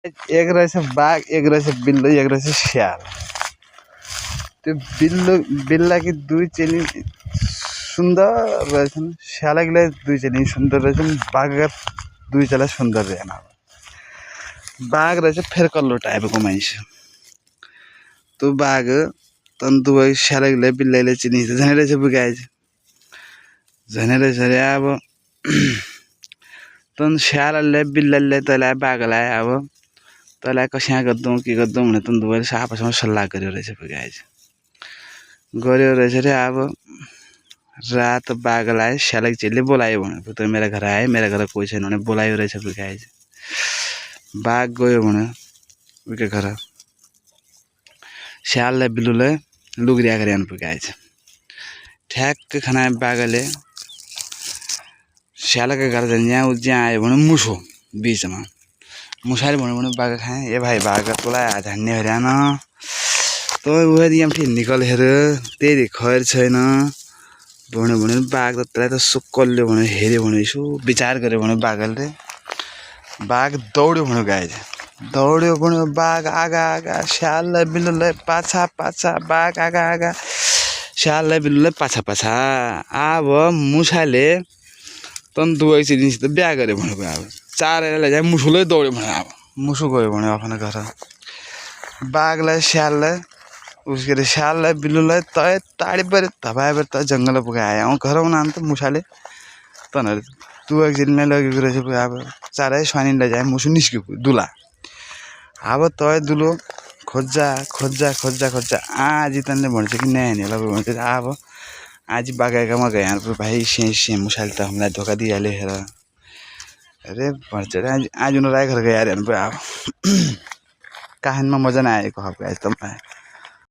एक रहेछ बाघ, एक रहेछ बिल्लो, एक रहेछ स्याल। त्यो बिल्ला कि दुई चेली सुन्दर रहेछन्, स्यालकीलाई दुई चेली सुन्दर रहेछन्, बाघका दुई चेला सुन्दर रहेन। बाघ रहेछ फेरकल्लो टाइपको मान्छे। त्यो बाघ तन दुवै स्यालकीलाई बिल्लाले चिनिन्छ झनै रहेछ बुगाएछ झनै रहेछ रे। अब तन स्यालले बिल्लाले तँलाई बाघलाई अब तँलाई कस्या गर्दौ के गर्दौ भने तन दुवैले आपसमा सल्लाह गर्यो रहेछ बुगाएछ गर्यो रहेछ रे। अब रात बाघलाई स्यालकी चेलीले बोलायो भने त मेरा घर आए, मेरा घर कोही छैन भने बोलायो रहेछ बुगाएछ। बाघ गयो भने उके घर स्याललाई बिल्लुलाई लुग्रिया गरेन पुगाएछ। ठ्याक्क खाना बाघले स्यालका घर जहाँ आयो भने मुसो बीचमा मुसाले भन्यो बाघ खाए ए भाइ बाघ तँलाई आज हान्ने हरियान त उहे दियाम ठि निकल हेर तेरी खैर छैन भन्यो भने बाघ त तँलाई त सुक्कल्यो भने हेर्यो भने यसो विचार गर्यो भने बाघले बाघ दौड्यो भने गाएछ। दौड्यो भने बाघ आगा आगा स्याललाई बिल्लुलाई पाछा पाछा, बाघ आगा आगा स्याललाई बिल्लुलाई पाछा पाछा। अब मुसाले तन दुवै चिनिसित बिहा गर्यो भनेको अब चारैलाई चाहिँ मुसुलै दौड्यो भने अब मुसु गयो भने आफ्नो घर बाघलाई स्याललाई उसके अरे स्याललाई बिल्लुलाई तय ताडी पऱ्यो धपाएर त जङ्गल पुगायो। घर आउन त मुसाले तनहरू दुवै चिनीलाई लगेको रहेछ अब चारै स्वानीलाई चाहिँ मुसु निस्क्यो दुला। अब तय दुलो खोज्जा खोज्जा खोज्जा खोज्जा आजी तनले भन्छ कि न्यानीलाई भन्छ अब आजी बागाएकामा गए भाइ से मुसाले त हामीलाई धोका दिइहाल्यो हेर अरे भन्छ आज उनीहरू घर गए अरे अब कहानीमा मजा नआएको अब गाइस तपाईँ।